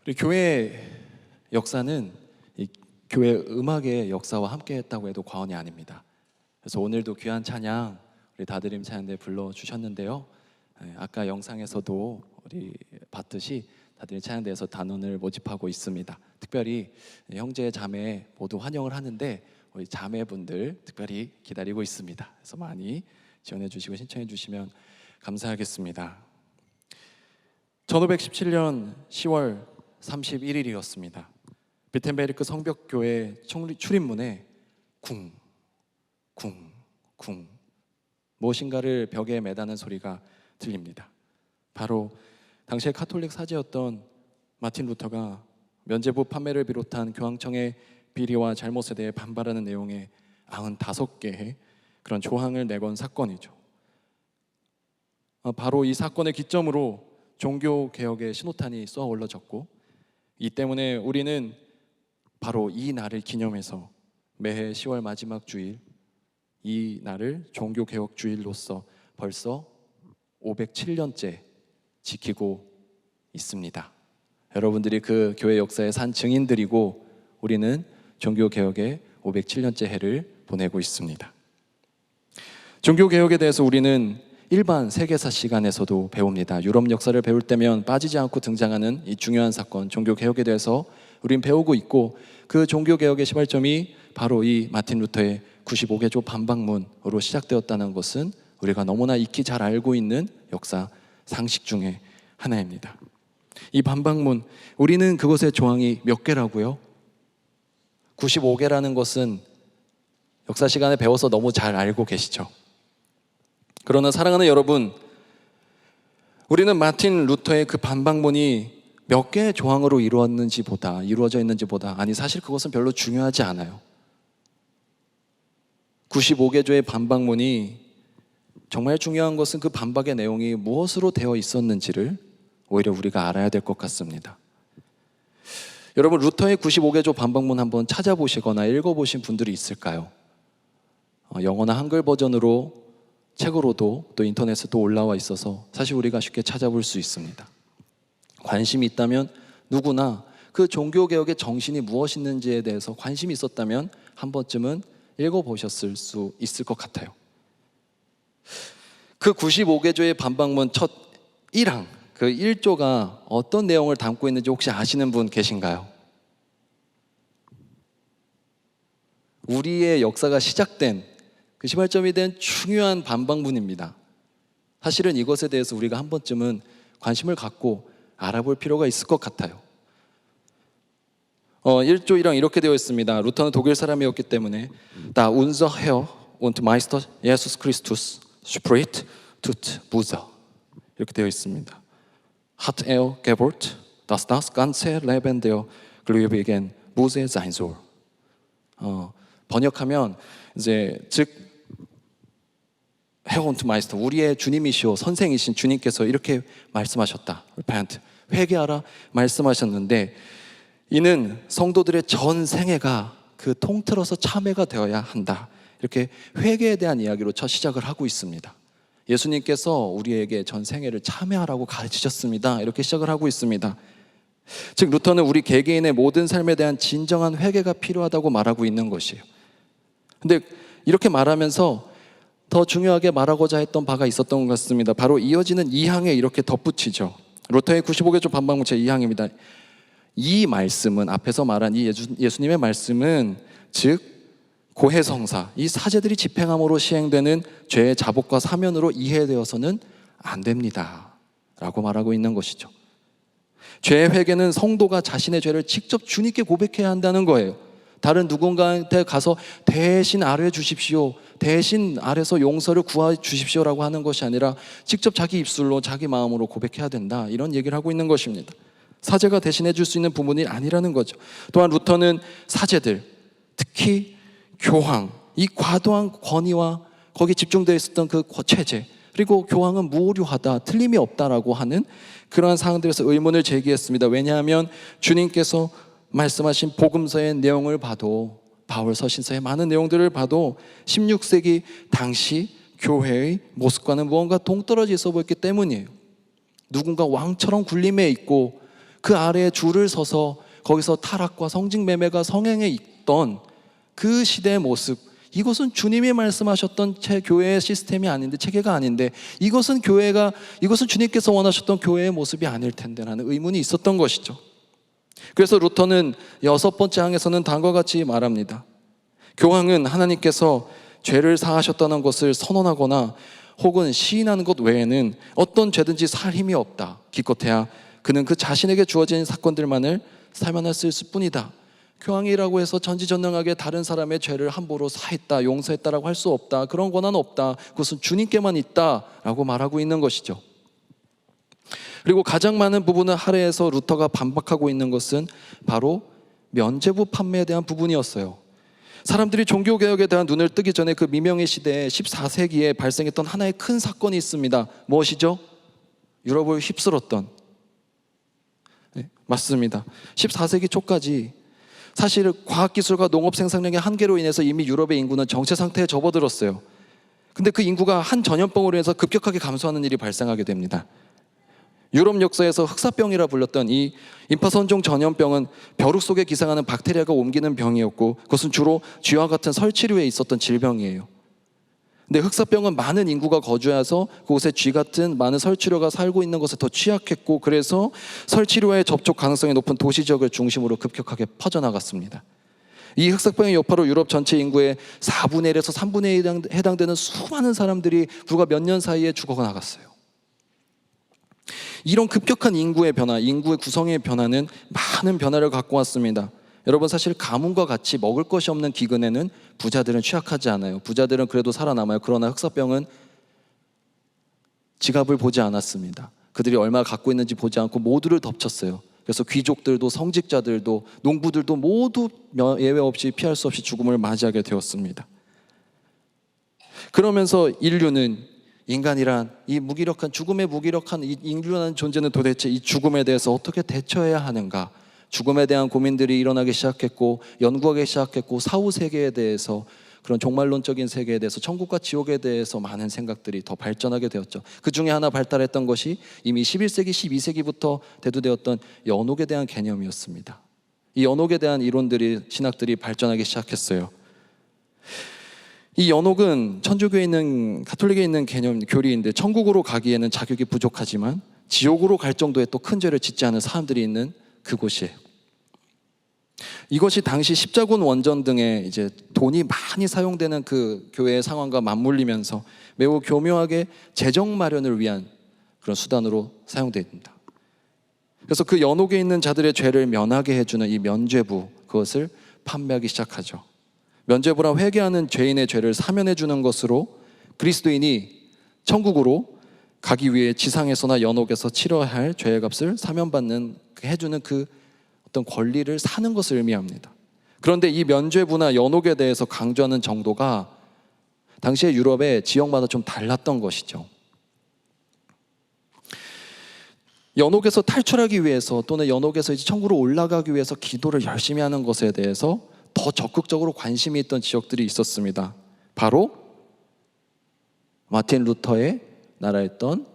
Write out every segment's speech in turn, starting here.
우리 교회 역사는 이 교회 음악의 역사와 함께했다고 해도 과언이 아닙니다. 그래서 오늘도 귀한 찬양 우리 다드림 찬양대 불러주셨는데요. 아까 영상에서도 우리 봤듯이 다드림 찬양대에서 단원을 모집하고 있습니다. 특별히 형제 자매 모두 환영을 하는데 우리 자매분들 특별히 기다리고 있습니다. 그래서 많이 지원해 주시고 신청해 주시면 감사하겠습니다. 1517년 10월 31일이었습니다. 비텐베르크 성벽교회 출입문에 쿵 무엇인가를 벽에 매다는 소리가 들립니다. 바로 당시의 카톨릭 사제였던 마틴 루터가 면죄부 판매를 비롯한 교황청의 비리와 잘못에 대해 반발하는 내용의 95개의 그런 조항을 내건 사건이죠. 바로 이 사건의 기점으로 종교개혁의 신호탄이 쏘아 올라졌고, 이 때문에 우리는 바로 이 날을 기념해서 매해 10월 마지막 주일 이 날을 종교개혁 주일로서 벌써 507년째 지키고 있습니다. 여러분들이 그 교회 역사의 산 증인들이고 우리는 종교개혁의 507년째 해를 보내고 있습니다. 종교개혁에 대해서 우리는 일반 세계사 시간에서도 배웁니다. 유럽 역사를 배울 때면 빠지지 않고 등장하는 이 중요한 사건 종교개혁에 대해서 우린 배우고 있고, 그 종교개혁의 시발점이 바로 이 마틴 루터의 95개조 반박문으로 시작되었다는 것은 우리가 너무나 익히 잘 알고 있는 역사 상식 중에 하나입니다. 이 반박문, 우리는 그것의 조항이 몇 개라고요? 95개라는 것은 역사 시간에 배워서 너무 잘 알고 계시죠? 그러나 사랑하는 여러분, 우리는 마틴 루터의 그 반박문이 몇 개의 조항으로 이루어져 있는지보다 아니 사실 그것은 별로 중요하지 않아요. 95개조의 반박문이 정말 중요한 것은 그 반박의 내용이 무엇으로 되어 있었는지를 오히려 우리가 알아야 될 것 같습니다. 여러분, 루터의 95개조 반박문 한번 찾아보시거나 읽어보신 분들이 있을까요? 영어나 한글 버전으로 책으로도 또 인터넷에도 올라와 있어서 사실 우리가 쉽게 찾아볼 수 있습니다. 관심이 있다면 누구나 그 종교개혁의 정신이 무엇인지에 대해서 관심이 있었다면 한 번쯤은 읽어보셨을 수 있을 것 같아요. 그 95개조의 반박문 첫 1항, 그 1조가 어떤 내용을 담고 있는지 혹시 아시는 분 계신가요? 우리의 역사가 시작된 그 시발점이 된 중요한 반박문입니다. 사실은 이것에 대해서 우리가 한 번쯤은 관심을 갖고 알아볼 필요가 있을 것 같아요. 1조 1항 이렇게 되어 있습니다. 루터는 독일 사람이었기 때문에 Da unser Herr und Meister Jesus Christus spricht tut Buße 이렇게 되어 있습니다. Hat gewollt, dass das ganze Leben der Gläubigen Buße sein soll. 번역하면 이제 즉 Herr und Meister, 우리의 주님이시오 선생이신 주님께서 이렇게 말씀하셨다. Repent, 회개하라 말씀하셨는데, 이는 성도들의 전 생애가 그 통틀어서 참회가 되어야 한다. 이렇게 회개에 대한 이야기로 첫 시작을 하고 있습니다. 예수님께서 우리에게 전 생애를 참회하라고 가르치셨습니다. 이렇게 시작을 하고 있습니다. 즉 루터는 우리 개개인의 모든 삶에 대한 진정한 회개가 필요하다고 말하고 있는 것이에요. 근데 이렇게 말하면서 더 중요하게 말하고자 했던 바가 있었던 것 같습니다. 바로 이어지는 2항에 이렇게 덧붙이죠. 루터의 95개조 반박문 제 2항입니다. 이 말씀은, 앞에서 말한 이 예수님의 말씀은 즉 고해성사, 이 사제들이 집행함으로 시행되는 죄의 자복과 사면으로 이해되어서는 안 됩니다 라고 말하고 있는 것이죠. 죄의 회개는 성도가 자신의 죄를 직접 주님께 고백해야 한다는 거예요. 다른 누군가한테 가서 대신 아뢰 주십시오, 대신 아래서 용서를 구하 주십시오라고 하는 것이 아니라 직접 자기 입술로 자기 마음으로 고백해야 된다, 이런 얘기를 하고 있는 것입니다. 사제가 대신해 줄 수 있는 부분이 아니라는 거죠. 또한 루터는 사제들, 특히 교황, 이 과도한 권위와 거기에 집중되어 있었던 그 체제, 그리고 교황은 무오류하다, 틀림이 없다라고 하는 그러한 사항들에서 의문을 제기했습니다. 왜냐하면 주님께서 말씀하신 복음서의 내용을 봐도, 바울 서신서의 많은 내용들을 봐도 16세기 당시 교회의 모습과는 무언가 동떨어져 있어 보였기 때문이에요. 누군가 왕처럼 군림해 있고 그 아래에 줄을 서서 거기서 타락과 성직매매가 성행해 있던 그 시대의 모습, 이것은 주님이 말씀하셨던 교회의 시스템이 아닌데, 체계가 아닌데, 이것은 주님께서 원하셨던 교회의 모습이 아닐 텐데 라는 의문이 있었던 것이죠. 그래서 루터는 6번째 항에서는 다음과 같이 말합니다. 교황은 하나님께서 죄를 사하셨다는 것을 선언하거나 혹은 시인하는 것 외에는 어떤 죄든지 살 힘이 없다. 기껏해야 그는 그 자신에게 주어진 사건들만을 사면했을 뿐이다. 교황이라고 해서 전지전능하게 다른 사람의 죄를 함부로 사했다, 용서했다라고 할 수 없다. 그런 권한은 없다. 그것은 주님께만 있다라고 말하고 있는 것이죠. 그리고 가장 많은 부분을 할애해서 루터가 반박하고 있는 것은 바로 면죄부 판매에 대한 부분이었어요. 사람들이 종교개혁에 대한 눈을 뜨기 전에 그 미명의 시대에 14세기에 발생했던 하나의 큰 사건이 있습니다. 무엇이죠? 유럽을 휩쓸었던, 네, 맞습니다. 14세기 초까지 사실 과학기술과 농업 생산량의 한계로 인해서 이미 유럽의 인구는 정체 상태에 접어들었어요. 근데 그 인구가 한 전염병으로 인해서 급격하게 감소하는 일이 발생하게 됩니다. 유럽 역사에서 흑사병이라 불렸던 이 임파선종 전염병은 벼룩 속에 기생하는 박테리아가 옮기는 병이었고, 그것은 주로 쥐와 같은 설치류에 있었던 질병이에요. 근데 흑사병은 많은 인구가 거주해서 그곳에 쥐 같은 많은 설치류가 살고 있는 것에 더 취약했고, 그래서 설치류와의 접촉 가능성이 높은 도시 지역을 중심으로 급격하게 퍼져나갔습니다. 이 흑사병의 여파로 유럽 전체 인구의 4분의 1에서 3분의 1에 해당되는 수많은 사람들이 불과 몇 년 사이에 죽어나갔어요. 이런 급격한 인구의 변화, 인구의 구성의 변화는 많은 변화를 갖고 왔습니다. 여러분, 사실 가뭄과 같이 먹을 것이 없는 기근에는 부자들은 취약하지 않아요. 부자들은 그래도 살아남아요. 그러나 흑사병은 지갑을 보지 않았습니다. 그들이 얼마 갖고 있는지 보지 않고 모두를 덮쳤어요. 그래서 귀족들도 성직자들도 농부들도 모두 예외 없이 피할 수 없이 죽음을 맞이하게 되었습니다. 그러면서 인류는, 인간이란 이 무기력한, 죽음에 무기력한 이 인류라는 존재는 도대체 이 죽음에 대해서 어떻게 대처해야 하는가, 죽음에 대한 고민들이 일어나기 시작했고, 연구하기 시작했고, 사후 세계에 대해서, 그런 종말론적인 세계에 대해서, 천국과 지옥에 대해서 많은 생각들이 더 발전하게 되었죠. 그 중에 하나 발달했던 것이 이미 11세기, 12세기부터 대두되었던 연옥에 대한 개념이었습니다. 이 연옥에 대한 이론들이, 신학들이 발전하기 시작했어요. 이 연옥은 천주교에 있는, 가톨릭에 있는 개념, 교리인데, 천국으로 가기에는 자격이 부족하지만 지옥으로 갈 정도의 또 큰 죄를 짓지 않은 사람들이 있는 그곳이에요. 이것이 당시 십자군 원전 등의 이제 돈이 많이 사용되는 그 교회의 상황과 맞물리면서 매우 교묘하게 재정 마련을 위한 그런 수단으로 사용됩니다. 그래서 그 연옥에 있는 자들의 죄를 면하게 해주는 이 면죄부, 그것을 판매하기 시작하죠. 면죄부란 회개하는 죄인의 죄를 사면해 주는 것으로 그리스도인이 천국으로 가기 위해 지상에서나 연옥에서 치러야 할 죄의 값을 사면받는, 해주는 그 어떤 권리를 사는 것을 의미합니다. 그런데 이 면죄부나 연옥에 대해서 강조하는 정도가 당시의 유럽의 지역마다 좀 달랐던 것이죠. 연옥에서 탈출하기 위해서, 또는 연옥에서 이제 천국으로 올라가기 위해서 기도를 열심히 하는 것에 대해서 더 적극적으로 관심이 있던 지역들이 있었습니다. 바로 마틴 루터의 나라였던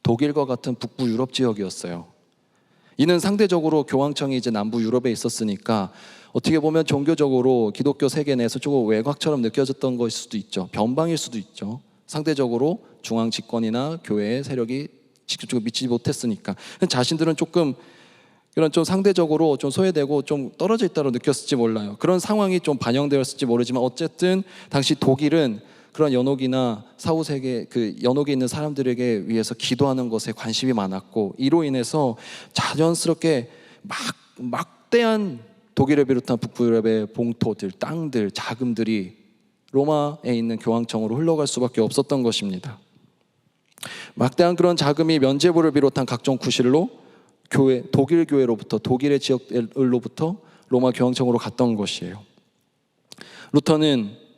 독일과 같은 북부 유럽 지역이었어요. 이는 상대적으로 교황청이 이제 남부 유럽에 있었으니까 어떻게 보면 종교적으로 기독교 세계 내에서 조금 외곽처럼 느껴졌던 것일 수도 있죠. 변방일 수도 있죠. 상대적으로 중앙 집권이나 교회의 세력이 직접적으로 미치지 못했으니까 자신들은 조금 그런 좀 상대적으로 좀 소외되고 좀 떨어져 있다고 느꼈을지 몰라요. 그런 상황이 좀 반영되었을지 모르지만 어쨌든 당시 독일은 그런 연옥이나 사후 세계, 그 연옥에 있는 사람들에게 위해서 기도하는 것에 관심이 많았고, 이로 인해서 자연스럽게 막대한 독일을 비롯한 북부 유럽의 봉토들, 땅들, 자금들이 로마에 있는 교황청으로 흘러갈 수밖에 없었던 것입니다. 막대한 그런 자금이 면죄부를 비롯한 각종 구실로 독일 교회로부터, 독일의 지역으로부터 로마 교황청으로 갔던 것이에요. 루터는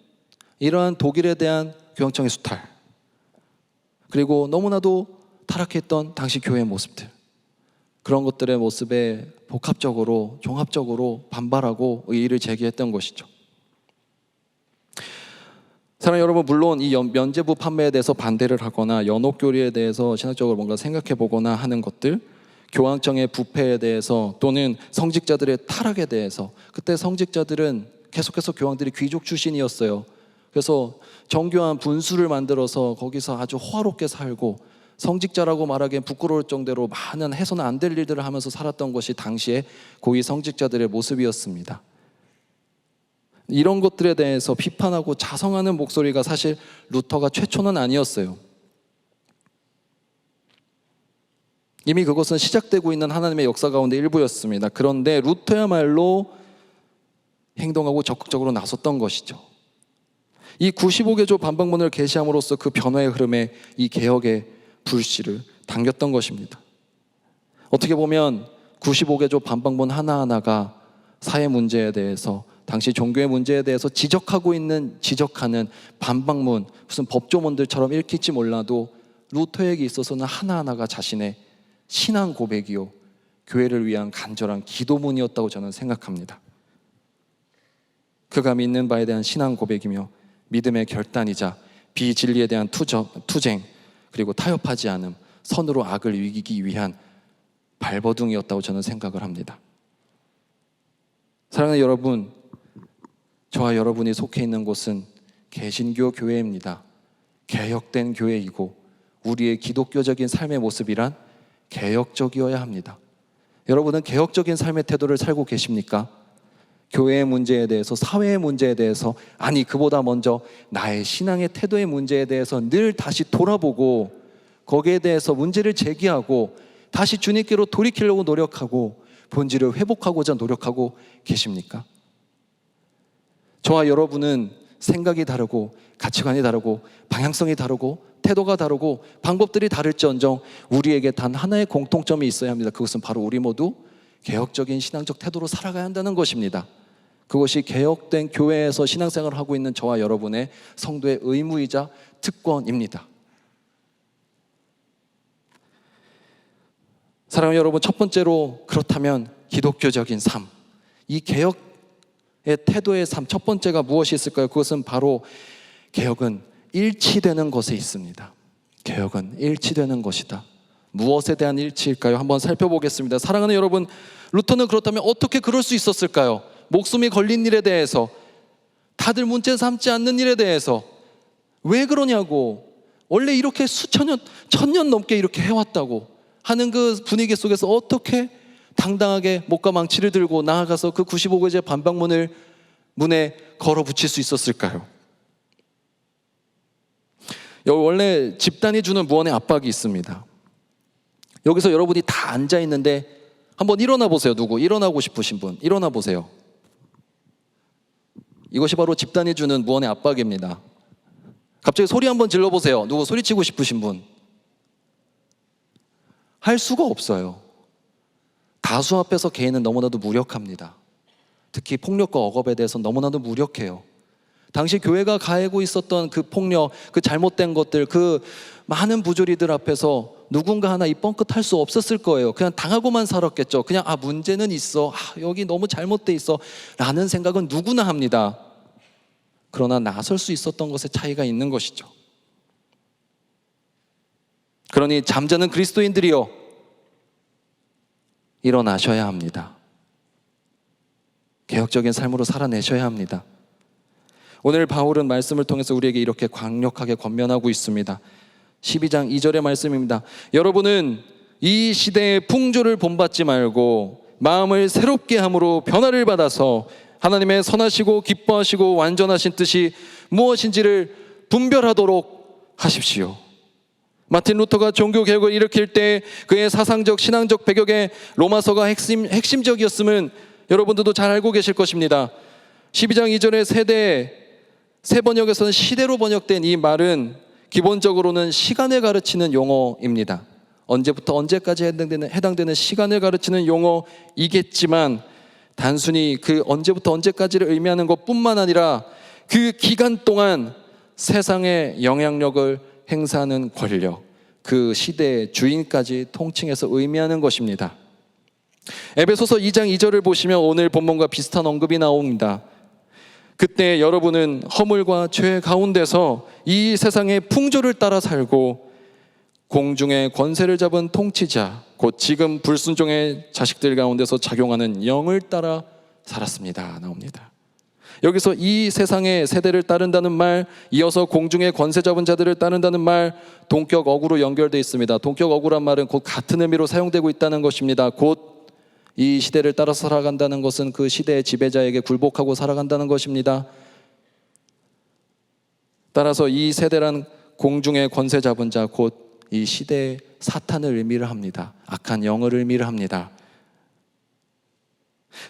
이러한 독일에 대한 교황청의 수탈, 그리고 너무나도 타락했던 당시 교회의 모습들, 그런 것들의 모습에 복합적으로, 종합적으로 반발하고 의의를 제기했던 것이죠. 사랑하는 여러분, 물론 이 면죄부 판매에 대해서 반대를 하거나 연옥교리에 대해서 신학적으로 뭔가 생각해 보거나 하는 것들, 교황청의 부패에 대해서 또는 성직자들의 타락에 대해서, 그때 성직자들은 계속해서 교황들이 귀족 출신이었어요. 그래서 정교한 분수를 만들어서 거기서 아주 호화롭게 살고, 성직자라고 말하기엔 부끄러울 정도로 많은 해서는 안 될 일들을 하면서 살았던 것이 당시에 고위 성직자들의 모습이었습니다. 이런 것들에 대해서 비판하고 자성하는 목소리가 사실 루터가 최초는 아니었어요. 이미 그것은 시작되고 있는 하나님의 역사 가운데 일부였습니다. 그런데 루터야말로 행동하고 적극적으로 나섰던 것이죠. 이 95개조 반박문을 게시함으로써 그 변화의 흐름에 이 개혁의 불씨를 당겼던 것입니다. 어떻게 보면 95개조 반박문 하나하나가 사회 문제에 대해서, 당시 종교의 문제에 대해서 지적하는 반박문, 무슨 법조문들처럼 읽힐지 몰라도 루터에게 있어서는 하나하나가 자신의 신앙 고백이요, 교회를 위한 간절한 기도문이었다고 저는 생각합니다. 그가 믿는 바에 대한 신앙 고백이며 믿음의 결단이자 비진리에 대한 투쟁, 그리고 타협하지 않음, 선으로 악을 이기기 위한 발버둥이었다고 저는 생각을 합니다. 사랑하는 여러분, 저와 여러분이 속해 있는 곳은 개신교 교회입니다. 개혁된 교회이고 우리의 기독교적인 삶의 모습이란 개혁적이어야 합니다. 여러분은 개혁적인 삶의 태도를 살고 계십니까? 교회의 문제에 대해서, 사회의 문제에 대해서, 아니 그보다 먼저 나의 신앙의 태도의 문제에 대해서 늘 다시 돌아보고 거기에 대해서 문제를 제기하고 다시 주님께로 돌이키려고 노력하고 본질을 회복하고자 노력하고 계십니까? 저와 여러분은 생각이 다르고 가치관이 다르고 방향성이 다르고 태도가 다르고 방법들이 다를지언정 우리에게 단 하나의 공통점이 있어야 합니다. 그것은 바로 우리 모두 개혁적인 신앙적 태도로 살아가야 한다는 것입니다. 그것이 개혁된 교회에서 신앙생활을 하고 있는 저와 여러분의 성도의 의무이자 특권입니다. 사랑하는 여러분, 첫 번째로 그렇다면 기독교적인 삶, 이 개혁의 태도의 삶, 첫 번째가 무엇이 있을까요? 그것은 바로 개혁은 일치되는 것에 있습니다. 개혁은 일치되는 것이다. 무엇에 대한 일치일까요? 한번 살펴보겠습니다. 사랑하는 여러분, 루터는 그렇다면 어떻게 그럴 수 있었을까요? 목숨이 걸린 일에 대해서, 다들 문제 삼지 않는 일에 대해서 왜 그러냐고, 원래 이렇게 수천 년, 1000년 넘게 이렇게 해왔다고 하는 그 분위기 속에서 어떻게 당당하게 못과 망치를 들고 나아가서 그 95개제 반박문을 문에 걸어 붙일 수 있었을까요? 원래 집단이 주는 무언의 압박이 있습니다. 여기서 여러분이 다 앉아 있는데 한번 일어나 보세요. 누구 일어나고 싶으신 분 일어나 보세요. 이것이 바로 집단이 주는 무언의 압박입니다. 갑자기 소리 한번 질러보세요. 누구 소리치고 싶으신 분. 할 수가 없어요. 다수 앞에서 개인은 너무나도 무력합니다. 특히 폭력과 억압에 대해서 너무나도 무력해요. 당시 교회가 가하고 있었던 그 폭력, 그 잘못된 것들, 그 많은 부조리들 앞에서 누군가 하나 입 뻥끗할 수 없었을 거예요. 그냥 당하고만 살았겠죠. 그냥 문제는 있어, 여기 너무 잘못돼 있어 라는 생각은 누구나 합니다. 그러나 나설 수 있었던 것에 차이가 있는 것이죠. 그러니 잠자는 그리스도인들이여 일어나셔야 합니다. 개혁적인 삶으로 살아내셔야 합니다. 오늘 바울은 말씀을 통해서 우리에게 이렇게 강력하게 권면하고 있습니다. 12장 2절의 말씀입니다. 여러분은 이 시대의 풍조를 본받지 말고 마음을 새롭게 함으로 변화를 받아서 하나님의 선하시고 기뻐하시고 완전하신 뜻이 무엇인지를 분별하도록 하십시오. 마틴 루터가 종교개혁을 일으킬 때 그의 사상적 신앙적 배경에 로마서가 핵심적이었음은 여러분들도 잘 알고 계실 것입니다. 12장 2절의 새 번역에서는 시대로 번역된 이 말은 기본적으로는 시간을 가르치는 용어입니다. 언제부터 언제까지 해당되는 시간을 가르치는 용어이겠지만 단순히 그 언제부터 언제까지를 의미하는 것뿐만 아니라 그 기간 동안 세상의 영향력을 행사하는 권력, 그 시대의 주인까지 통칭해서 의미하는 것입니다. 에베소서 2장 2절을 보시면 오늘 본문과 비슷한 언급이 나옵니다. 그때 여러분은 허물과 죄 가운데서 이 세상의 풍조를 따라 살고 공중의 권세를 잡은 통치자, 곧 지금 불순종의 자식들 가운데서 작용하는 영을 따라 살았습니다. 나옵니다. 여기서 이 세상의 세대를 따른다는 말, 이어서 공중의 권세 잡은 자들을 따른다는 말, 동격 어구로 연결되어 있습니다. 동격 어구란 말은 곧 같은 의미로 사용되고 있다는 것입니다. 곧 이 시대를 따라서 살아간다는 것은 그 시대의 지배자에게 굴복하고 살아간다는 것입니다. 따라서 이 세대란 공중의 권세 잡은 자, 곧 이 시대의 사탄을 의미를 합니다. 악한 영을 의미를 합니다.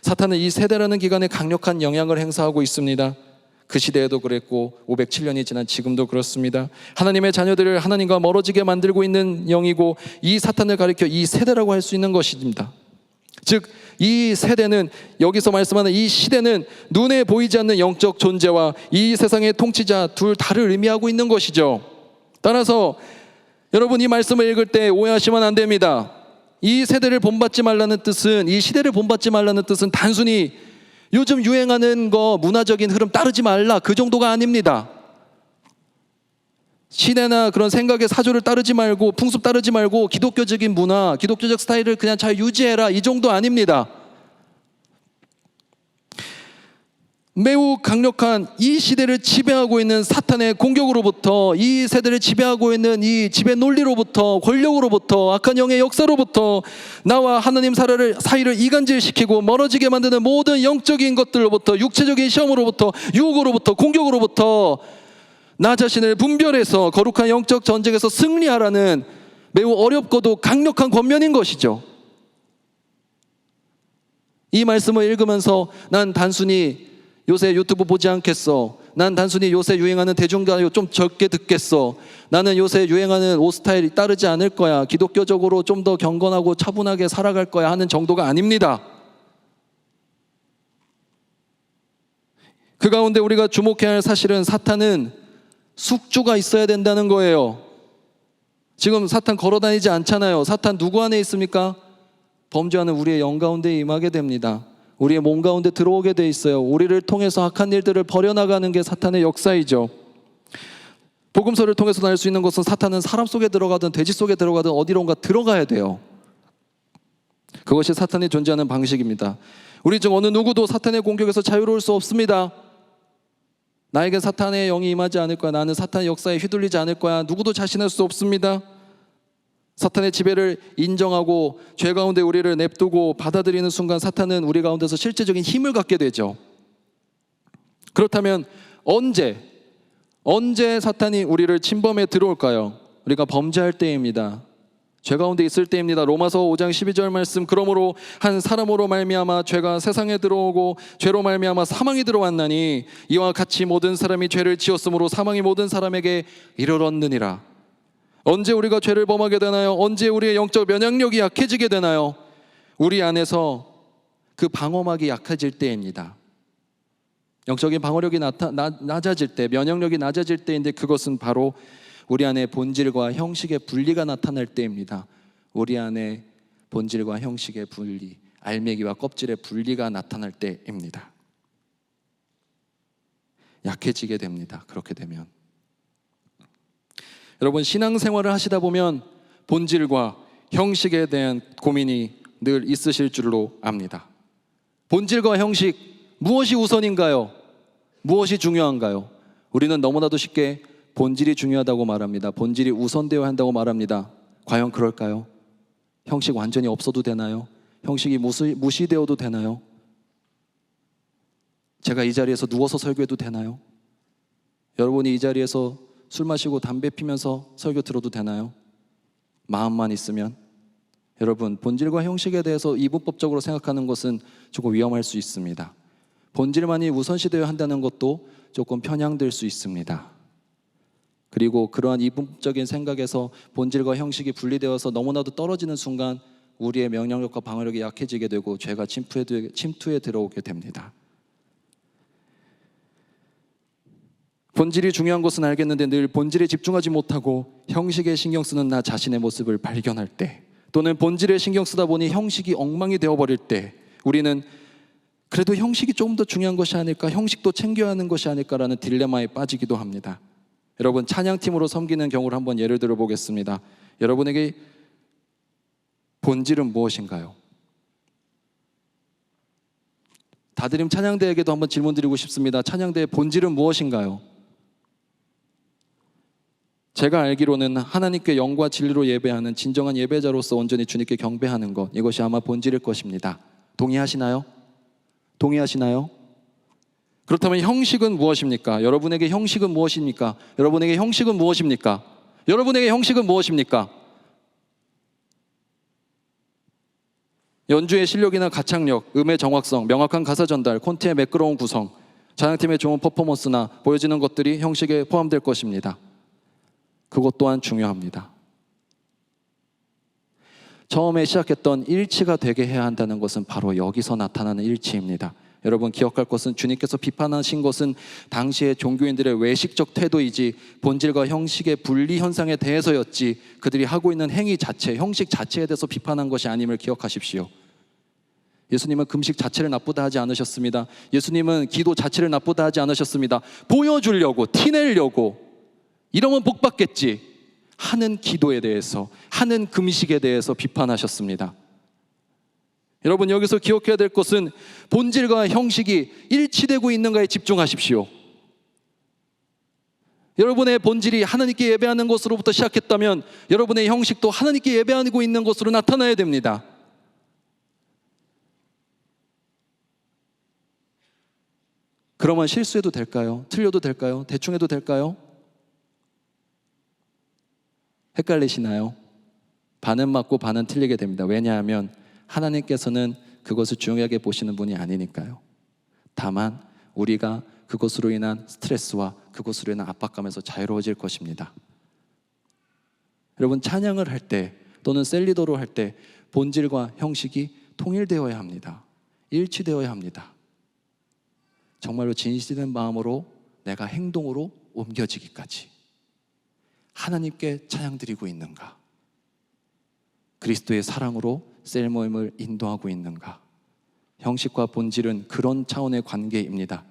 사탄은 이 세대라는 기간에 강력한 영향을 행사하고 있습니다. 그 시대에도 그랬고 507년이 지난 지금도 그렇습니다. 하나님의 자녀들을 하나님과 멀어지게 만들고 있는 영이고, 이 사탄을 가리켜 이 세대라고 할 수 있는 것입니다. 즉 이 세대는, 여기서 말씀하는 이 시대는 눈에 보이지 않는 영적 존재와 이 세상의 통치자 둘 다를 의미하고 있는 것이죠. 따라서 여러분, 이 말씀을 읽을 때 오해하시면 안 됩니다. 이 세대를 본받지 말라는 뜻은, 이 시대를 본받지 말라는 뜻은 단순히 요즘 유행하는 거, 문화적인 흐름 따르지 말라, 그 정도가 아닙니다. 시대나 그런 생각의 사조를 따르지 말고, 풍습 따르지 말고 기독교적인 문화, 기독교적 스타일을 그냥 잘 유지해라, 이 정도 아닙니다. 매우 강력한 이 시대를 지배하고 있는 사탄의 공격으로부터, 이 세대를 지배하고 있는 이 지배 논리로부터, 권력으로부터, 악한 영의 역사로부터, 나와 하나님 사이를 이간질시키고 멀어지게 만드는 모든 영적인 것들로부터, 육체적인 시험으로부터, 유혹으로부터, 공격으로부터 나 자신을 분별해서 거룩한 영적 전쟁에서 승리하라는 매우 어렵고도 강력한 권면인 것이죠. 이 말씀을 읽으면서 난 단순히 요새 유튜브 보지 않겠어, 난 단순히 요새 유행하는 대중가요 좀 적게 듣겠어, 나는 요새 유행하는 옷 스타일 따르지 않을 거야, 기독교적으로 좀 더 경건하고 차분하게 살아갈 거야 하는 정도가 아닙니다. 그 가운데 우리가 주목해야 할 사실은, 사탄은 숙주가 있어야 된다는 거예요. 지금 사탄 걸어다니지 않잖아요. 사탄 누구 안에 있습니까? 범죄하는 우리의 영 가운데 임하게 됩니다. 우리의 몸 가운데 들어오게 돼 있어요. 우리를 통해서 악한 일들을 벌여나가는 게 사탄의 역사이죠. 복음서를 통해서 알 수 있는 것은, 사탄은 사람 속에 들어가든 돼지 속에 들어가든 어디론가 들어가야 돼요. 그것이 사탄이 존재하는 방식입니다. 우리 중 어느 누구도 사탄의 공격에서 자유로울 수 없습니다. 나에게 사탄의 영이 임하지 않을 거야, 나는 사탄의 역사에 휘둘리지 않을 거야, 누구도 자신할 수 없습니다. 사탄의 지배를 인정하고 죄 가운데 우리를 냅두고 받아들이는 순간, 사탄은 우리 가운데서 실제적인 힘을 갖게 되죠. 그렇다면 언제 사탄이 우리를 침범해 들어올까요? 우리가 범죄할 때입니다. 죄 가운데 있을 때입니다. 로마서 5장 12절 말씀, 그러므로 한 사람으로 말미암아 죄가 세상에 들어오고 죄로 말미암아 사망이 들어왔나니, 이와 같이 모든 사람이 죄를 지었으므로 사망이 모든 사람에게 이르렀느니라. 언제 우리가 죄를 범하게 되나요? 언제 우리의 영적 면역력이 약해지게 되나요? 우리 안에서 그 방어막이 약해질 때입니다. 영적인 방어력이 낮아질 때, 면역력이 낮아질 때인데, 그것은 바로 우리 안에 본질과 형식의 분리가 나타날 때입니다. 우리 안에 본질과 형식의 분리, 알맹이와 껍질의 분리가 나타날 때입니다. 약해지게 됩니다. 그렇게 되면 여러분, 신앙생활을 하시다 보면 본질과 형식에 대한 고민이 늘 있으실 줄로 압니다. 본질과 형식, 무엇이 우선인가요? 무엇이 중요한가요? 우리는 너무나도 쉽게 본질이 중요하다고 말합니다. 본질이 우선되어야 한다고 말합니다. 과연 그럴까요? 형식 완전히 없어도 되나요? 형식이 무시되어도 되나요? 제가 이 자리에서 누워서 설교해도 되나요? 여러분이 이 자리에서 술 마시고 담배 피면서 설교 들어도 되나요? 마음만 있으면. 여러분, 본질과 형식에 대해서 이분법적으로 생각하는 것은 조금 위험할 수 있습니다. 본질만이 우선시되어야 한다는 것도 조금 편향될 수 있습니다. 그리고 그러한 이분법적인 생각에서 본질과 형식이 분리되어서 너무나도 떨어지는 순간, 우리의 면역력과 방어력이 약해지게 되고 죄가 침투에 들어오게 됩니다. 본질이 중요한 것은 알겠는데 늘 본질에 집중하지 못하고 형식에 신경 쓰는 나 자신의 모습을 발견할 때, 또는 본질에 신경 쓰다 보니 형식이 엉망이 되어버릴 때, 우리는 그래도 형식이 조금 더 중요한 것이 아닐까, 형식도 챙겨야 하는 것이 아닐까라는 딜레마에 빠지기도 합니다. 여러분, 찬양팀으로 섬기는 경우를 한번 예를 들어 보겠습니다. 여러분에게 본질은 무엇인가요? 다드림 찬양대에게도 한번 질문 드리고 싶습니다. 찬양대의 본질은 무엇인가요? 제가 알기로는 하나님께 영과 진리로 예배하는 진정한 예배자로서 온전히 주님께 경배하는 것, 이것이 아마 본질일 것입니다. 동의하시나요? 동의하시나요? 그렇다면 형식은 무엇입니까? 여러분에게 형식은 무엇입니까? 여러분에게 형식은 무엇입니까? 여러분에게 형식은 무엇입니까? 연주의 실력이나 가창력, 음의 정확성, 명확한 가사 전달, 콘티의 매끄러운 구성, 찬양팀의 좋은 퍼포먼스나 보여지는 것들이 형식에 포함될 것입니다. 그것 또한 중요합니다. 처음에 시작했던 일치가 되게 해야 한다는 것은 바로 여기서 나타나는 일치입니다. 여러분 기억할 것은 주님께서 비판하신 것은 당시의 종교인들의 외식적 태도이지 본질과 형식의 분리 현상에 대해서였지 그들이 하고 있는 행위 자체, 형식 자체에 대해서 비판한 것이 아님을 기억하십시오. 예수님은 금식 자체를 나쁘다 하지 않으셨습니다. 예수님은 기도 자체를 나쁘다 하지 않으셨습니다. 보여주려고, 티내려고, 이러면 복 받겠지 하는 기도에 대해서, 하는 금식에 대해서 비판하셨습니다. 여러분 여기서 기억해야 될 것은 본질과 형식이 일치되고 있는가에 집중하십시오. 여러분의 본질이 하나님께 예배하는 것으로부터 시작했다면 여러분의 형식도 하나님께 예배하고 있는 것으로 나타나야 됩니다. 그러면 실수해도 될까요? 틀려도 될까요? 대충 해도 될까요? 헷갈리시나요? 반은 맞고 반은 틀리게 됩니다. 왜냐하면 하나님께서는 그것을 중요하게 보시는 분이 아니니까요. 다만 우리가 그것으로 인한 스트레스와 그것으로 인한 압박감에서 자유로워질 것입니다. 여러분 찬양을 할 때 또는 셀리더로 할 때 본질과 형식이 통일되어야 합니다. 일치되어야 합니다. 정말로 진실된 마음으로 내가 행동으로 옮겨지기까지 하나님께 찬양드리고 있는가? 그리스도의 사랑으로 셀 모임을 인도하고 있는가? 형식과 본질은 그런 차원의 관계입니다.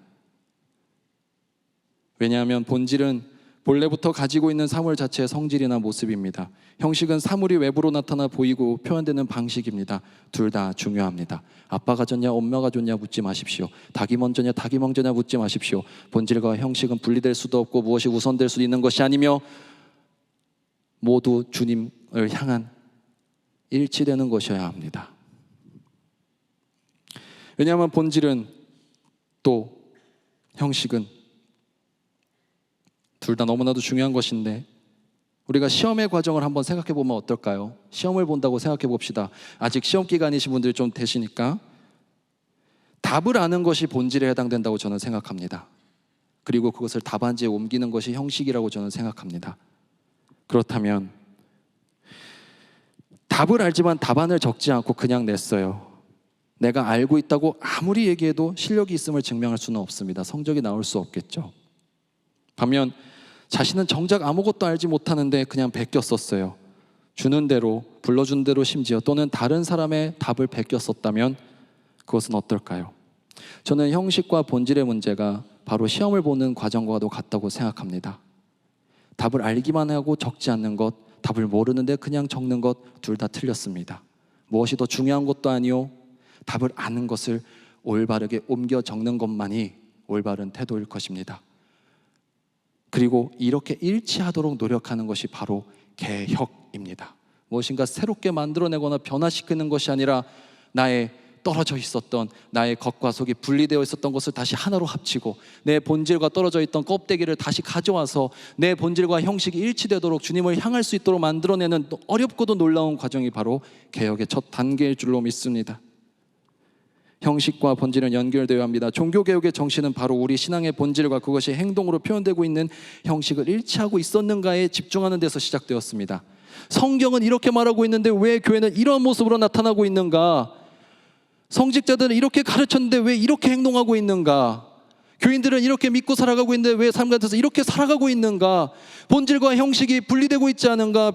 왜냐하면 본질은 본래부터 가지고 있는 사물 자체의 성질이나 모습입니다. 형식은 사물이 외부로 나타나 보이고 표현되는 방식입니다. 둘 다 중요합니다. 아빠가 좋냐 엄마가 좋냐 묻지 마십시오. 닭이 먼저냐 닭이 먼저냐 묻지 마십시오. 본질과 형식은 분리될 수도 없고 무엇이 우선될 수 있는 것이 아니며 모두 주님을 향한 일치되는 것이어야 합니다. 왜냐하면 본질은 또 형식은 둘 다 너무나도 중요한 것인데 우리가 시험의 과정을 한번 생각해 보면 어떨까요? 시험을 본다고 생각해 봅시다. 아직 시험 기간이신 분들이 좀 되시니까 답을 아는 것이 본질에 해당된다고 저는 생각합니다. 그리고 그것을 답안지에 옮기는 것이 형식이라고 저는 생각합니다. 그렇다면 답을 알지만 답안을 적지 않고 그냥 냈어요. 내가 알고 있다고 아무리 얘기해도 실력이 있음을 증명할 수는 없습니다. 성적이 나올 수 없겠죠. 반면 자신은 정작 아무것도 알지 못하는데 그냥 베꼈었어요. 주는 대로, 불러준 대로 심지어 또는 다른 사람의 답을 베꼈었다면 그것은 어떨까요? 저는 형식과 본질의 문제가 바로 시험을 보는 과정과도 같다고 생각합니다. 답을 알기만 하고 적지 않는 것, 답을 모르는데 그냥 적는 것 둘 다 틀렸습니다. 무엇이 더 중요한 것도 아니요, 답을 아는 것을 올바르게 옮겨 적는 것만이 올바른 태도일 것입니다. 그리고 이렇게 일치하도록 노력하는 것이 바로 개혁입니다. 무엇인가 새롭게 만들어내거나 변화시키는 것이 아니라 나의 떨어져 있었던 나의 겉과 속이 분리되어 있었던 것을 다시 하나로 합치고 내 본질과 떨어져 있던 껍데기를 다시 가져와서 내 본질과 형식이 일치되도록 주님을 향할 수 있도록 만들어내는 어렵고도 놀라운 과정이 바로 개혁의 첫 단계일 줄로 믿습니다. 형식과 본질은 연결되어야 합니다. 종교개혁의 정신은 바로 우리 신앙의 본질과 그것이 행동으로 표현되고 있는 형식을 일치하고 있었는가에 집중하는 데서 시작되었습니다. 성경은 이렇게 말하고 있는데 왜 교회는 이러한 모습으로 나타나고 있는가? 성직자들은 이렇게 가르쳤는데 왜 이렇게 행동하고 있는가? 교인들은 이렇게 믿고 살아가고 있는데 왜 삶 같아서 이렇게 살아가고 있는가? 본질과 형식이 분리되고 있지 않은가?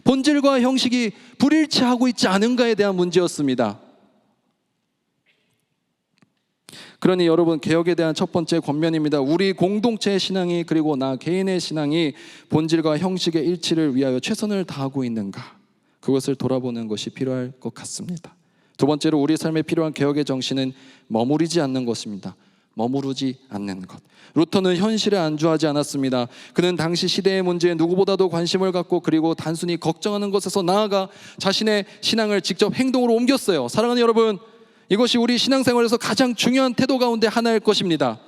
본질과 형식이 불일치하고 있지 않은가에 대한 문제였습니다. 그러니 여러분, 개혁에 대한 첫 번째 권면입니다. 우리 공동체의 신앙이, 그리고 나 개인의 신앙이 본질과 형식의 일치를 위하여 최선을 다하고 있는가, 그것을 돌아보는 것이 필요할 것 같습니다. 두 번째로, 우리 삶에 필요한 개혁의 정신은 머무르지 않는 것입니다. 머무르지 않는 것. 루터는 현실에 안주하지 않았습니다. 그는 당시 시대의 문제에 누구보다도 관심을 갖고, 그리고 단순히 걱정하는 것에서 나아가 자신의 신앙을 직접 행동으로 옮겼어요. 사랑하는 여러분, 이것이 우리 신앙생활에서 가장 중요한 태도 가운데 하나일 것입니다.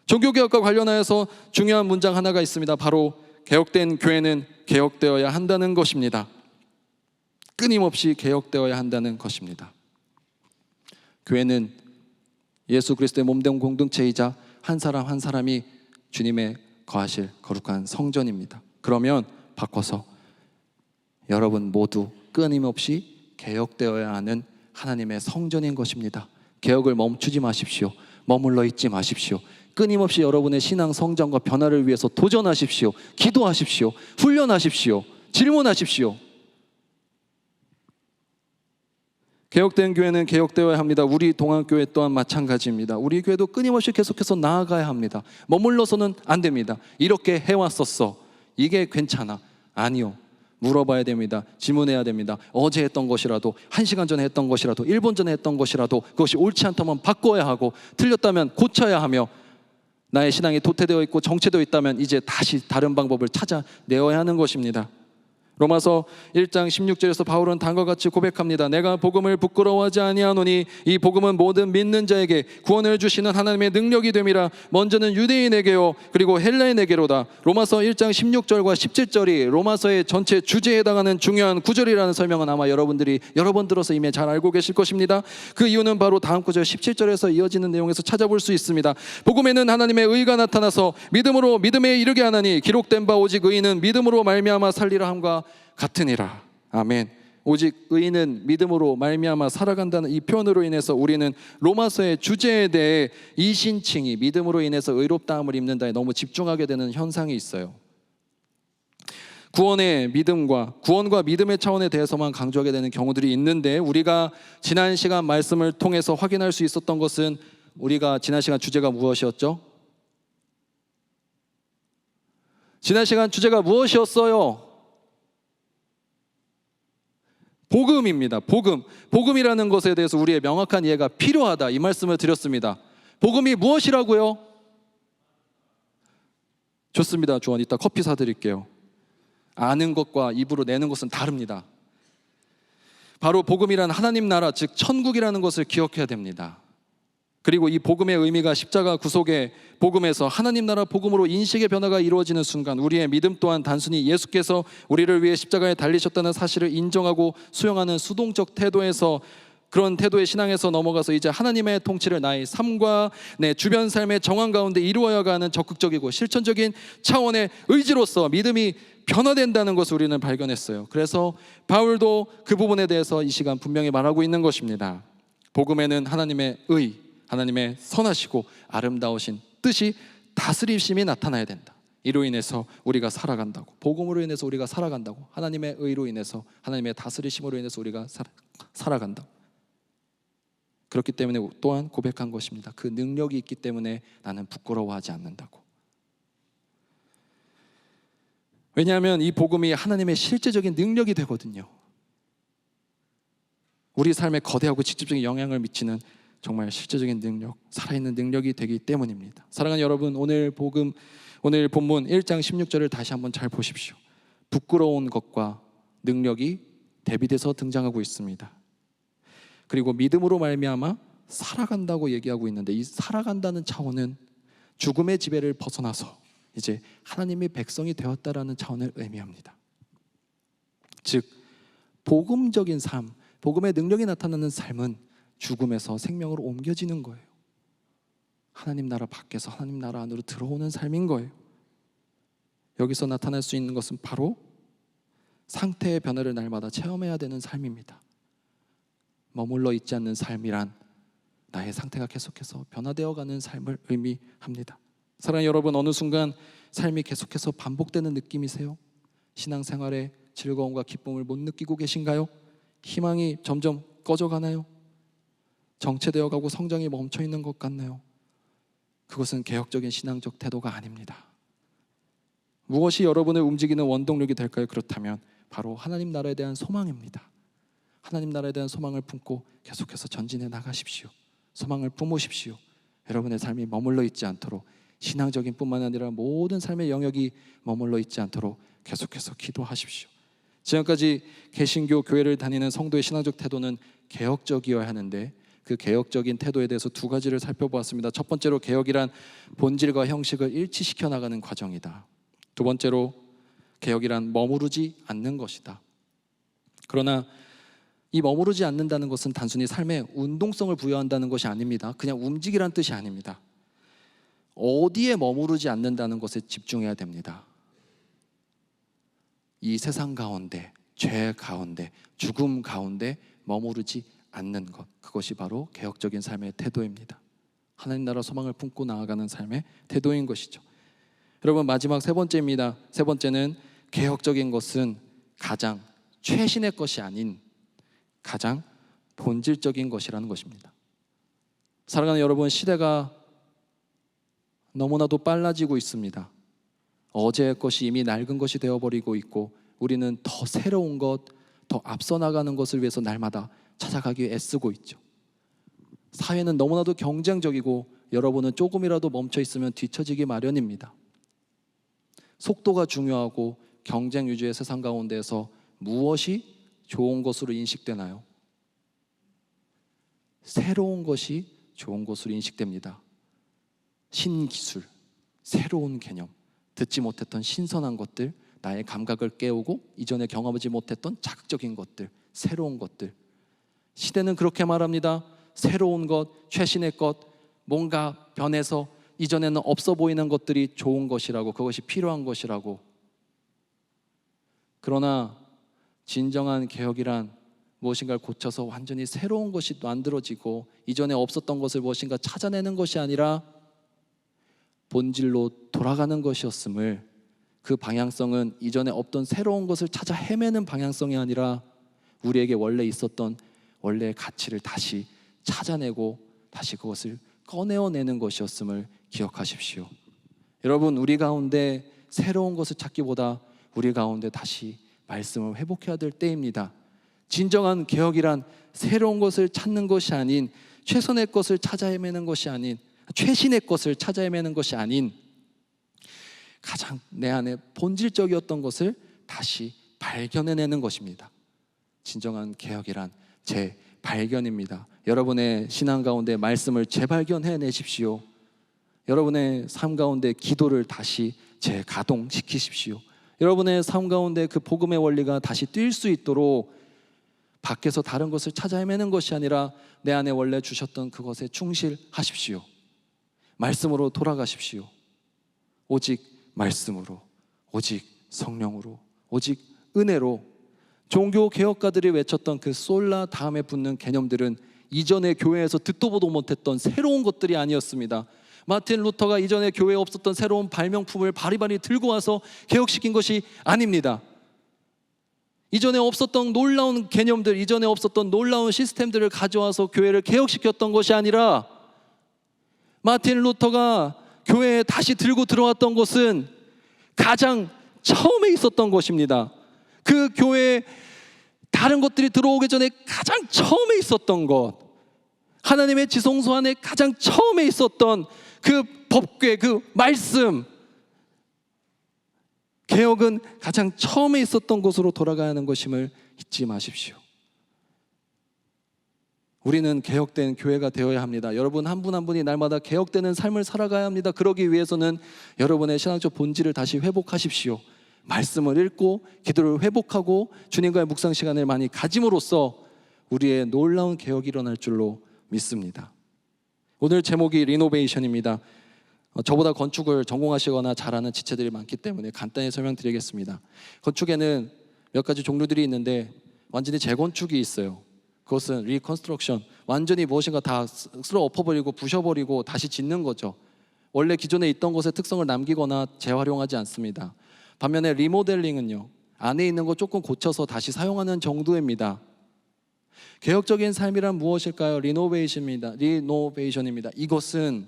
종교개혁과 관련하여서 중요한 문장 하나가 있습니다. 바로 개혁된 교회는 개혁되어야 한다는 것입니다. 끊임없이 개혁되어야 한다는 것입니다. 교회는 예수 그리스도의 몸된 공동체이자 한 사람 한 사람이 주님의 거하실 거룩한 성전입니다. 그러면 바꿔서 여러분 모두 끊임없이 개혁되어야 하는 하나님의 성전인 것입니다. 개혁을 멈추지 마십시오. 머물러 있지 마십시오. 끊임없이 여러분의 신앙 성장과 변화를 위해서 도전하십시오. 기도하십시오. 훈련하십시오. 질문하십시오. 개혁된 교회는 개혁되어야 합니다. 우리 동안교회 또한 마찬가지입니다. 우리 교회도 끊임없이 계속해서 나아가야 합니다. 머물러서는 안 됩니다. 이렇게 해왔었어, 이게 괜찮아, 아니요, 물어봐야 됩니다. 질문해야 됩니다. 어제 했던 것이라도, 1시간 전에 했던 것이라도, 1분 전에 했던 것이라도 그것이 옳지 않다면 바꿔야 하고, 틀렸다면 고쳐야 하며, 나의 신앙이 도태되어 있고 정체되어 있다면 이제 다시 다른 방법을 찾아내어야 하는 것입니다. 로마서 1장 16절에서 바울은 다음과 같이 고백합니다. 내가 복음을 부끄러워하지 아니하노니 이 복음은 모든 믿는 자에게 구원을 주시는 하나님의 능력이 됨이라. 먼저는 유대인에게요 그리고 헬라인에게로다. 로마서 1장 16절과 17절이 로마서의 전체 주제에 해당하는 중요한 구절이라는 설명은 아마 여러분들이 여러 번 들어서 이미 잘 알고 계실 것입니다. 그 이유는 바로 다음 구절 17절에서 이어지는 내용에서 찾아볼 수 있습니다. 복음에는 하나님의 의가 나타나서 믿음으로 믿음에 이르게 하나니 기록된 바 오직 의인은 믿음으로 말미암아 살리라 함과 같으니라. 아멘. 오직 의인은 믿음으로 말미암아 살아간다는 이 표현으로 인해서 우리는 로마서의 주제에 대해 이신칭이 믿음으로 인해서 의롭다함을 입는다에 너무 집중하게 되는 현상이 있어요. 구원의 믿음과 구원과 믿음의 차원에 대해서만 강조하게 되는 경우들이 있는데, 우리가 지난 시간 말씀을 통해서 확인할 수 있었던 것은, 우리가 지난 시간 주제가 무엇이었죠? 지난 시간 주제가 무엇이었어요? 복음입니다. 복음이라는 것에 대해서 우리의 명확한 이해가 필요하다, 이 말씀을 드렸습니다. 복음이 무엇이라고요? 좋습니다. 조언 이따 커피 사드릴게요. 아는 것과 입으로 내는 것은 다릅니다. 바로 복음이란 하나님 나라, 즉 천국이라는 것을 기억해야 됩니다. 그리고 이 복음의 의미가 십자가 구속의 복음에서 하나님 나라 복음으로 인식의 변화가 이루어지는 순간, 우리의 믿음 또한 단순히 예수께서 우리를 위해 십자가에 달리셨다는 사실을 인정하고 수용하는 수동적 태도에서, 그런 태도의 신앙에서 넘어가서 이제 하나님의 통치를 나의 삶과 내 주변 삶의 정황 가운데 이루어야 가는 적극적이고 실천적인 차원의 의지로서 믿음이 변화된다는 것을 우리는 발견했어요. 그래서 바울도 그 부분에 대해서 이 시간 분명히 말하고 있는 것입니다. 복음에는 하나님의 의, 하나님의 선하시고 아름다우신 뜻이 다스리심이 나타나야 된다. 이로 인해서 우리가 살아간다고, 복음으로 인해서 우리가 살아간다고, 하나님의 의로 인해서, 하나님의 다스리심으로 인해서 우리가 살아간다고. 그렇기 때문에 또한 고백한 것입니다. 그 능력이 있기 때문에 나는 부끄러워하지 않는다고. 왜냐하면 이 복음이 하나님의 실제적인 능력이 되거든요. 우리 삶에 거대하고 직접적인 영향을 미치는 정말 실제적인 능력, 살아있는 능력이 되기 때문입니다. 사랑하는 여러분, 오늘 본문 1장 16절을 다시 한번 잘 보십시오. 부끄러운 것과 능력이 대비돼서 등장하고 있습니다. 그리고 믿음으로 말미암아 살아간다고 얘기하고 있는데, 이 살아간다는 차원은 죽음의 지배를 벗어나서 이제 하나님의 백성이 되었다라는 차원을 의미합니다. 즉 복음적인 삶, 복음의 능력이 나타나는 삶은 죽음에서 생명으로 옮겨지는 거예요. 하나님 나라 밖에서 하나님 나라 안으로 들어오는 삶인 거예요. 여기서 나타날 수 있는 것은 바로 상태의 변화를 날마다 체험해야 되는 삶입니다. 머물러 있지 않는 삶이란 나의 상태가 계속해서 변화되어가는 삶을 의미합니다. 사랑하는 여러분, 어느 순간 삶이 계속해서 반복되는 느낌이세요? 신앙생활의 즐거움과 기쁨을 못 느끼고 계신가요? 희망이 점점 꺼져가나요? 정체되어 가고 성장이 멈춰 있는 것 같나요? 그것은 개혁적인 신앙적 태도가 아닙니다. 무엇이 여러분을 움직이는 원동력이 될까요? 그렇다면 바로 하나님 나라에 대한 소망입니다. 하나님 나라에 대한 소망을 품고 계속해서 전진해 나가십시오. 소망을 품으십시오. 여러분의 삶이 머물러 있지 않도록, 신앙적인 뿐만 아니라 모든 삶의 영역이 머물러 있지 않도록 계속해서 기도하십시오. 지금까지 개신교 교회를 다니는 성도의 신앙적 태도는 개혁적이어야 하는데, 그 개혁적인 태도에 대해서 두 가지를 살펴보았습니다. 첫 번째로, 개혁이란 본질과 형식을 일치시켜 나가는 과정이다. 두 번째로, 개혁이란 머무르지 않는 것이다. 그러나 이 머무르지 않는다는 것은 단순히 삶에 운동성을 부여한다는 것이 아닙니다. 그냥 움직이란 뜻이 아닙니다. 어디에 머무르지 않는다는 것에 집중해야 됩니다. 이 세상 가운데, 죄 가운데, 죽음 가운데 머무르지 않는 것, 그것이 바로 개혁적인 삶의 태도입니다. 하나님 나라 소망을 품고 나아가는 삶의 태도인 것이죠. 여러분, 마지막 세 번째입니다. 세 번째는, 개혁적인 것은 가장 최신의 것이 아닌 가장 본질적인 것이라는 것입니다. 사랑하는 여러분, 시대가 너무나도 빨라지고 있습니다. 어제의 것이 이미 낡은 것이 되어버리고 있고, 우리는 더 새로운 것, 더 앞서 나가는 것을 위해서 날마다 찾아가기 위해 애쓰고 있죠. 사회는 너무나도 경쟁적이고 여러분은 조금이라도 멈춰 있으면 뒤처지기 마련입니다. 속도가 중요하고 경쟁 위주의 세상 가운데에서 무엇이 좋은 것으로 인식되나요? 새로운 것이 좋은 것으로 인식됩니다. 신기술, 새로운 개념, 듣지 못했던 신선한 것들, 나의 감각을 깨우고 이전에 경험하지 못했던 자극적인 것들, 새로운 것들. 시대는 그렇게 말합니다. 새로운 것, 최신의 것, 뭔가 변해서 이전에는 없어 보이는 것들이 좋은 것이라고, 그것이 필요한 것이라고. 그러나 진정한 개혁이란 무엇인가를 고쳐서 완전히 새로운 것이 만들어지고 이전에 없었던 것을 무엇인가 찾아내는 것이 아니라 본질로 돌아가는 것이었음을, 그 방향성은 이전에 없던 새로운 것을 찾아 헤매는 방향성이 아니라 우리에게 원래 있었던 원래의 가치를 다시 찾아내고 다시 그것을 꺼내어내는 것이었음을 기억하십시오. 여러분, 우리 가운데 새로운 것을 찾기보다 우리 가운데 다시 말씀을 회복해야 될 때입니다. 진정한 개혁이란 새로운 것을 찾는 것이 아닌, 최선의 것을 찾아 헤매는 것이 아닌, 최신의 것을 찾아 헤매는 것이 아닌, 가장 내 안에 본질적이었던 것을 다시 발견해내는 것입니다. 진정한 개혁이란 재발견입니다. 여러분의 신앙 가운데 말씀을 재발견해내십시오. 여러분의 삶 가운데 기도를 다시 재가동시키십시오. 여러분의 삶 가운데 그 복음의 원리가 다시 뛸 수 있도록 밖에서 다른 것을 찾아 헤매는 것이 아니라 내 안에 원래 주셨던 그것에 충실하십시오. 말씀으로 돌아가십시오. 오직 말씀으로, 오직 성령으로, 오직 은혜로. 종교 개혁가들이 외쳤던 그 솔라 다음에 붙는 개념들은 이전에 교회에서 듣도 보도 못했던 새로운 것들이 아니었습니다. 마틴 루터가 이전에 교회에 없었던 새로운 발명품을 바리바리 들고 와서 개혁시킨 것이 아닙니다. 이전에 없었던 놀라운 개념들, 이전에 없었던 놀라운 시스템들을 가져와서 교회를 개혁시켰던 것이 아니라, 마틴 루터가 교회에 다시 들고 들어왔던 것은 가장 처음에 있었던 것입니다. 그 교회에 다른 것들이 들어오기 전에 가장 처음에 있었던 것, 하나님의 지성소 안에 가장 처음에 있었던 그 법궤, 그 말씀. 개혁은 가장 처음에 있었던 곳으로 돌아가야 하는 것임을 잊지 마십시오. 우리는 개혁된 교회가 되어야 합니다. 여러분 한 분 한 분이 날마다 개혁되는 삶을 살아가야 합니다. 그러기 위해서는 여러분의 신앙적 본질을 다시 회복하십시오. 말씀을 읽고 기도를 회복하고 주님과의 묵상 시간을 많이 가짐으로써 우리의 놀라운 개혁이 일어날 줄로 믿습니다. 오늘 제목이 리노베이션입니다. 저보다 건축을 전공하시거나 잘하는 지체들이 많기 때문에 간단히 설명드리겠습니다. 건축에는 몇 가지 종류들이 있는데 완전히 재건축이 있어요. 그것은 리컨스트럭션, 완전히 무엇인가 다 쓸어 엎어버리고 부셔버리고 다시 짓는 거죠. 원래 기존에 있던 것의 특성을 남기거나 재활용하지 않습니다. 반면에 리모델링은요, 안에 있는 거 조금 고쳐서 다시 사용하는 정도입니다. 개혁적인 삶이란 무엇일까요? 리노베이션입니다. 이것은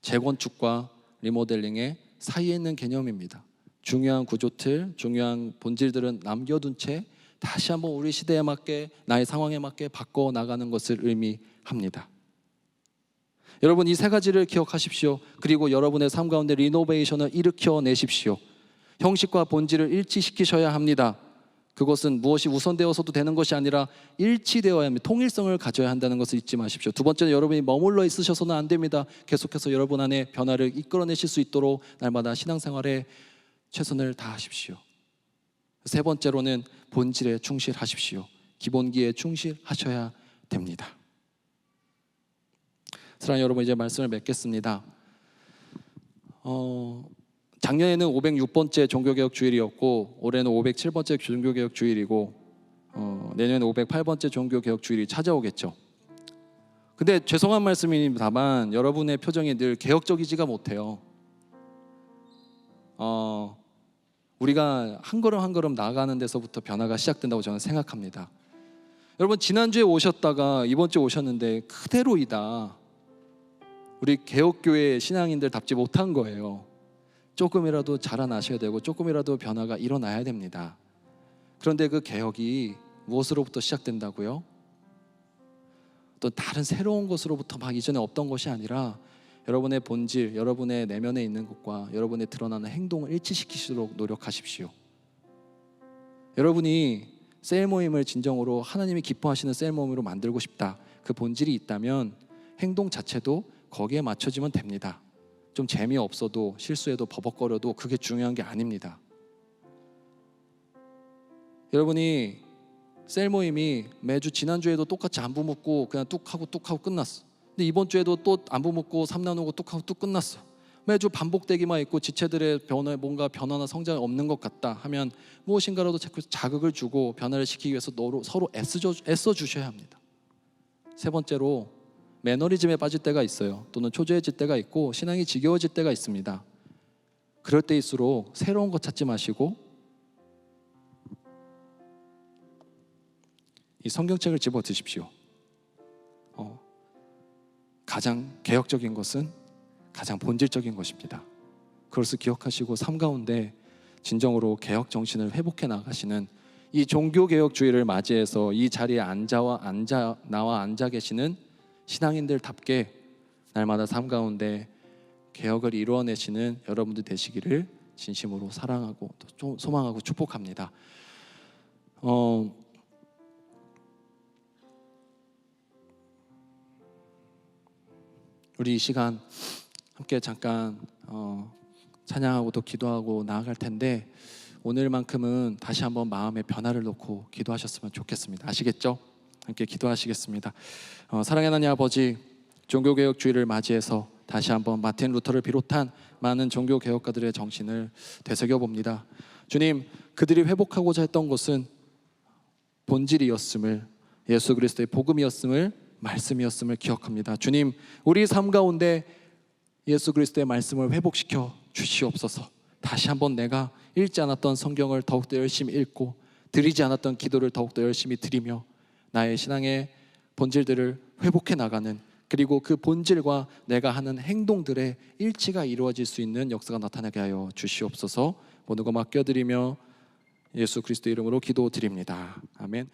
재건축과 리모델링의 사이에 있는 개념입니다. 중요한 구조틀, 중요한 본질들은 남겨둔 채 다시 한번 우리 시대에 맞게, 나의 상황에 맞게 바꿔 나가는 것을 의미합니다. 여러분, 이 세 가지를 기억하십시오. 그리고 여러분의 삶 가운데 리노베이션을 일으켜 내십시오. 형식과 본질을 일치시키셔야 합니다. 그것은 무엇이 우선되어서도 되는 것이 아니라 일치되어야 합니다. 통일성을 가져야 한다는 것을 잊지 마십시오. 두 번째는 여러분이 머물러 있으셔서는 안 됩니다. 계속해서 여러분 안에 변화를 이끌어내실 수 있도록 날마다 신앙생활에 최선을 다하십시오. 세 번째로는 본질에 충실하십시오. 기본기에 충실하셔야 됩니다. 사랑하는 여러분, 이제 말씀을 맺겠습니다. 작년에는 506번째 종교개혁 주일이었고 올해는 507번째 종교개혁 주일이고 내년에 508번째 종교개혁 주일이 찾아오겠죠. 근데 죄송한 말씀입니다만 여러분의 표정이 늘 개혁적이지가 못해요. 우리가 한 걸음 한 걸음 나아가는 데서부터 변화가 시작된다고 저는 생각합니다. 여러분, 지난주에 오셨다가 이번 주에 오셨는데 그대로이다. 우리 개혁교회 신앙인들답지 못한 거예요. 조금이라도 자라나셔야 되고 조금이라도 변화가 일어나야 됩니다. 그런데 그 개혁이 무엇으로부터 시작된다고요? 또 다른 새로운 것으로부터 막 이전에 없던 것이 아니라 여러분의 본질, 여러분의 내면에 있는 것과 여러분의 드러나는 행동을 일치시키도록 노력하십시오. 여러분이 셀 모임을 진정으로 하나님이 기뻐하시는 셀 모임으로 만들고 싶다, 그 본질이 있다면 행동 자체도 거기에 맞춰지면 됩니다. 좀 재미없어도 실수해도 버벅거려도 그게 중요한 게 아닙니다. 여러분이 셀 모임이 매주 지난주에도 똑같이 안부 묻고 그냥 뚝 하고 끝났어. 근데 이번 주에도 또 안부 묻고 삼 나누고 뚝 하고 뚝 끝났어. 매주 반복되기만 있고 지체들의 뭔가 변화나 성장이 없는 것 같다 하면 무엇인가라도 자꾸 자극을 주고 변화를 시키기 위해서 서로 애써 주셔야 합니다. 세 번째로, 매너리즘에 빠질 때가 있어요. 또는 초조해질 때가 있고 신앙이 지겨워질 때가 있습니다. 그럴 때일수록 새로운 것 찾지 마시고 이 성경책을 집어 드십시오. 가장 개혁적인 것은 가장 본질적인 것입니다. 그것을 기억하시고 삶 가운데 진정으로 개혁 정신을 회복해 나가시는 이 종교개혁주의를 맞이해서 이 자리에 나와 앉아 계시는 신앙인들답게 날마다 삶 가운데 개혁을 이루어내시는 여러분들 되시기를 진심으로 사랑하고 또 소망하고 축복합니다. 우리 이 시간 함께 잠깐 찬양하고 또 기도하고 나아갈 텐데 오늘만큼은 다시 한번 마음의 변화를 놓고 기도하셨으면 좋겠습니다. 아시겠죠? 함께 기도하시겠습니다. 사랑의 하나님 아버지, 종교개혁주의를 맞이해서 다시 한번 마틴 루터를 비롯한 많은 종교개혁가들의 정신을 되새겨봅니다. 주님, 그들이 회복하고자 했던 것은 본질이었음을, 예수 그리스도의 복음이었음을, 말씀이었음을 기억합니다. 주님, 우리 삶 가운데 예수 그리스도의 말씀을 회복시켜 주시옵소서. 다시 한번 내가 읽지 않았던 성경을 더욱더 열심히 읽고 드리지 않았던 기도를 더욱더 열심히 드리며 나의 신앙의 본질들을 회복해 나가는, 그리고 그 본질과 내가 하는 행동들의 일치가 이루어질 수 있는 역사가 나타나게 하여 주시옵소서. 모든 것 맡겨드리며 예수 그리스도 이름으로 기도드립니다. 아멘.